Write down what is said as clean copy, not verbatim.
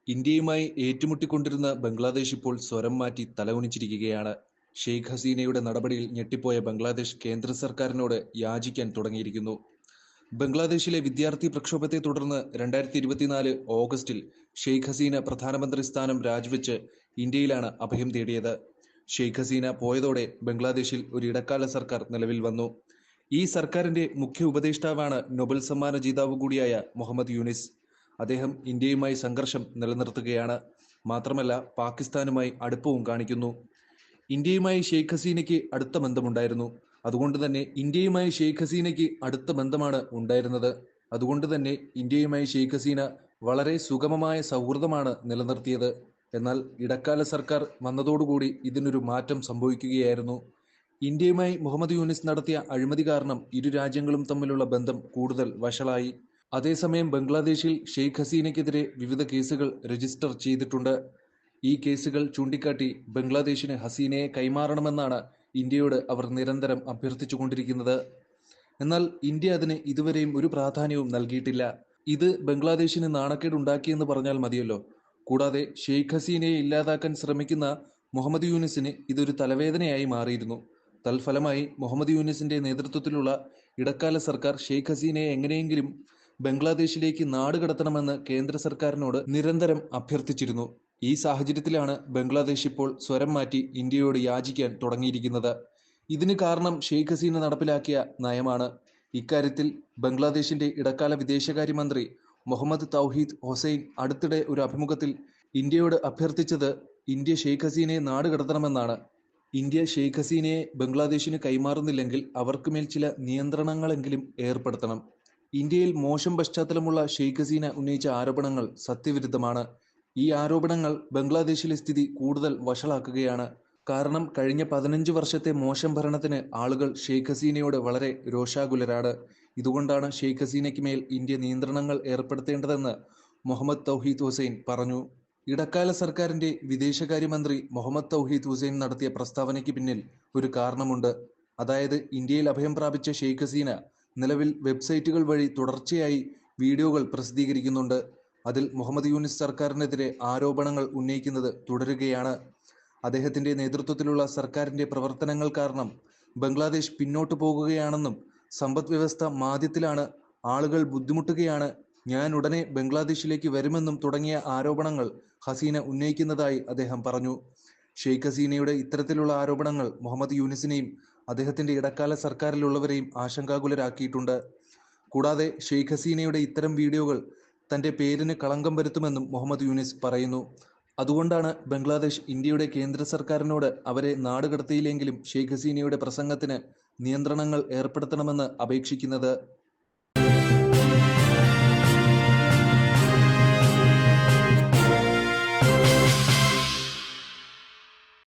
ഇന്ത്യയുമായി ഏറ്റുമുട്ടിക്കൊണ്ടിരുന്ന ബംഗ്ലാദേശ് ഇപ്പോൾ സ്വരം മാറ്റി തലകുനിച്ചിരിക്കുകയാണ്. ഷെയ്ഖ് ഹസീനയുടെ നടപടിയിൽ ഞെട്ടിപ്പോയ ബംഗ്ലാദേശ് കേന്ദ്ര സർക്കാരിനോട് യാചിക്കാൻ തുടങ്ങിയിരിക്കുന്നു. ബംഗ്ലാദേശിലെ വിദ്യാർത്ഥി പ്രക്ഷോഭത്തെ തുടർന്ന് 2024 ഓഗസ്റ്റിൽ ഷെയ്ഖ് ഹസീന പ്രധാനമന്ത്രി സ്ഥാനം രാജിവെച്ച് ഇന്ത്യയിലാണ് അഭയം തേടിയത്. ഷെയ്ഖ് ഹസീന പോയതോടെ ബംഗ്ലാദേശിൽ ഒരു ഇടക്കാല സർക്കാർ നിലവിൽ വന്നു. ഈ സർക്കാരിന്റെ മുഖ്യ ഉപദേഷ്ടാവാണ് നൊബൽ സമ്മാന ജേതാവ് കൂടിയായ മുഹമ്മദ് യൂനിസ്. അദ്ദേഹം ഇന്ത്യയുമായി സംഘർഷം നിലനിർത്തുകയാണ്. മാത്രമല്ല പാകിസ്ഥാനുമായി അടുപ്പവും കാണിക്കുന്നു. ഇന്ത്യയുമായി ഷെയ്ഖ് ഹസീനയ്ക്ക് അടുത്ത ബന്ധമുണ്ടായിരുന്നു. അതുകൊണ്ട് തന്നെ ഇന്ത്യയുമായി ഷെയ്ഖ് ഹസീനയ്ക്ക് അടുത്ത ബന്ധമാണ് ഉണ്ടായിരുന്നത്. അതുകൊണ്ട് തന്നെ ഇന്ത്യയുമായി ഷെയ്ഖ് ഹസീന വളരെ സുഗമമായ സൗഹൃദമാണ് നിലനിർത്തിയത്. എന്നാൽ ഇടക്കാല സർക്കാർ വന്നതോടുകൂടി ഇതിനൊരു മാറ്റം സംഭവിക്കുകയായിരുന്നു. ഇന്ത്യയുമായി മുഹമ്മദ് യൂനിസ് നടത്തിയ അഴിമതി കാരണം ഇരു രാജ്യങ്ങളും തമ്മിലുള്ള ബന്ധം കൂടുതൽ വഷളായി. അതേസമയം ബംഗ്ലാദേശിൽ ഷെയ്ഖ് ഹസീനയ്ക്കെതിരെ വിവിധ കേസുകൾ രജിസ്റ്റർ ചെയ്തിട്ടുണ്ട്. ഈ കേസുകൾ ചൂണ്ടിക്കാട്ടി ബംഗ്ലാദേശിന് ഹസീനയെ കൈമാറണമെന്നാണ് ഇന്ത്യയോട് അവർ നിരന്തരം അഭ്യർത്ഥിച്ചുകൊണ്ടിരിക്കുന്നത്. എന്നാൽ ഇന്ത്യ അതിന് ഇതുവരെയും ഒരു പ്രാധാന്യവും നൽകിയിട്ടില്ല. ഇത് ബംഗ്ലാദേശിന് നാണക്കേടുണ്ടാക്കിയെന്ന് പറഞ്ഞാൽ മതിയല്ലോ. കൂടാതെ ഷെയ്ഖ് ഹസീനയെ ഇല്ലാതാക്കാൻ ശ്രമിക്കുന്ന മുഹമ്മദ് യൂനിസിന് ഇതൊരു തലവേദനയായി മാറിയിരുന്നു. തൽഫലമായി മുഹമ്മദ് യൂനിസിന്റെ നേതൃത്വത്തിലുള്ള ഇടക്കാല സർക്കാർ ഷെയ്ഖ് ഹസീനയെ എങ്ങനെയെങ്കിലും ബംഗ്ലാദേശിലേക്ക് നാടുകടത്തണമെന്ന് കേന്ദ്ര സർക്കാരിനോട് നിരന്തരം അഭ്യർത്ഥിച്ചിരുന്നു. ഈ സാഹചര്യത്തിലാണ് ബംഗ്ലാദേശ് ഇപ്പോൾ സ്വരം മാറ്റി ഇന്ത്യയോട് യാചിക്കാൻ തുടങ്ങിയിരിക്കുന്നത്. ഇതിന് കാരണം ഷെയ്ഖ് ഹസീന നടപ്പിലാക്കിയ നയമാണ്. ഇക്കാര്യത്തിൽ ബംഗ്ലാദേശിന്റെ ഇടക്കാല വിദേശകാര്യമന്ത്രി മുഹമ്മദ് തൗഹീദ് ഹൊസൈൻ അടുത്തിടെ ഒരു അഭിമുഖത്തിൽ ഇന്ത്യയോട് അഭ്യർത്ഥിച്ചത് ഇന്ത്യ ഷെയ്ഖ് ഹസീനയെ നാടുകടത്തണമെന്നാണ്. ഇന്ത്യ ഷെയ്ഖ് ഹസീനയെ ബംഗ്ലാദേശിന് കൈമാറുന്നില്ലെങ്കിൽ അവർക്കുമേൽ ചില നിയന്ത്രണങ്ങളെങ്കിലും ഏർപ്പെടുത്തണം. ഇന്ത്യയിൽ മോശം പശ്ചാത്തലമുള്ള ഷെയ്ഖ് ഹസീന ഉന്നയിച്ച ആരോപണങ്ങൾ സത്യവിരുദ്ധമാണ്. ഈ ആരോപണങ്ങൾ ബംഗ്ലാദേശിലെ സ്ഥിതി കൂടുതൽ വഷളാക്കുകയാണ്. കാരണം കഴിഞ്ഞ 15 വർഷത്തെ മോശം ഭരണത്തിന് ആളുകൾ ഷെയ്ഖ് ഹസീനയോട് വളരെ രോഷാകുലരാണ്. ഇതുകൊണ്ടാണ് ഷെയ്ഖ് ഹസീനയ്ക്ക് മേൽ ഇന്ത്യ നിയന്ത്രണങ്ങൾ ഏർപ്പെടുത്തേണ്ടതെന്ന് മുഹമ്മദ് തൗഹീദ് ഹുസൈൻ പറഞ്ഞു. ഇടക്കാല സർക്കാരിന്റെ വിദേശകാര്യമന്ത്രി മുഹമ്മദ് തൗഹീദ് ഹുസൈൻ നടത്തിയ പ്രസ്താവനയ്ക്ക് പിന്നിൽ ഒരു കാരണമുണ്ട്. അതായത് ഇന്ത്യയിൽ അഭയം പ്രാപിച്ച ഷെയ്ഖ് ഹസീന നിലവിൽ വെബ്സൈറ്റുകൾ വഴി തുടർച്ചയായി വീഡിയോകൾ പ്രസിദ്ധീകരിക്കുന്നുണ്ട്. അതിൽ മുഹമ്മദ് യൂനിസ് സർക്കാരിനെതിരെ ആരോപണങ്ങൾ ഉന്നയിക്കുന്നത് തുടരുകയാണ്. അദ്ദേഹത്തിന്റെ നേതൃത്വത്തിലുള്ള സർക്കാരിന്റെ പ്രവർത്തനങ്ങൾ കാരണം ബംഗ്ലാദേശ് പിന്നോട്ടു പോകുകയാണെന്നും സമ്പദ് വ്യവസ്ഥ മാന്ദ്യത്തിലാണ്, ആളുകൾ ബുദ്ധിമുട്ടുകയാണ്, ഞാൻ ഉടനെ ബംഗ്ലാദേശിലേക്ക് വരുമെന്നും തുടങ്ങിയ ആരോപണങ്ങൾ ഹസീന ഉന്നയിക്കുന്നതായി അദ്ദേഹം പറഞ്ഞു. ഷെയ്ഖ് ഹസീനയുടെ ഇത്തരത്തിലുള്ള ആരോപണങ്ങൾ മുഹമ്മദ് യൂനിസിനെയും അദ്ദേഹത്തിന്റെ ഇടക്കാല സർക്കാരിലുള്ളവരെയും ആശങ്കാകുലരാക്കിയിട്ടുണ്ട്. കൂടാതെ ഷെയ്ഖ് ഹസീനയുടെ ഇത്തരം വീഡിയോകൾ തന്റെ പേരിന് കളങ്കം വരുത്തുമെന്നും മുഹമ്മദ് യൂനിസ് പറയുന്നു. അതുകൊണ്ടാണ് ബംഗ്ലാദേശ് ഇന്ത്യയുടെ കേന്ദ്ര സർക്കാരിനോട് അവരെ നാടുകടത്തിയില്ലെങ്കിലും ഷെയ്ഖ് ഹസീനയുടെ പ്രസംഗത്തിന് നിയന്ത്രണങ്ങൾ ഏർപ്പെടുത്തണമെന്ന് അപേക്ഷിക്കുന്നത്.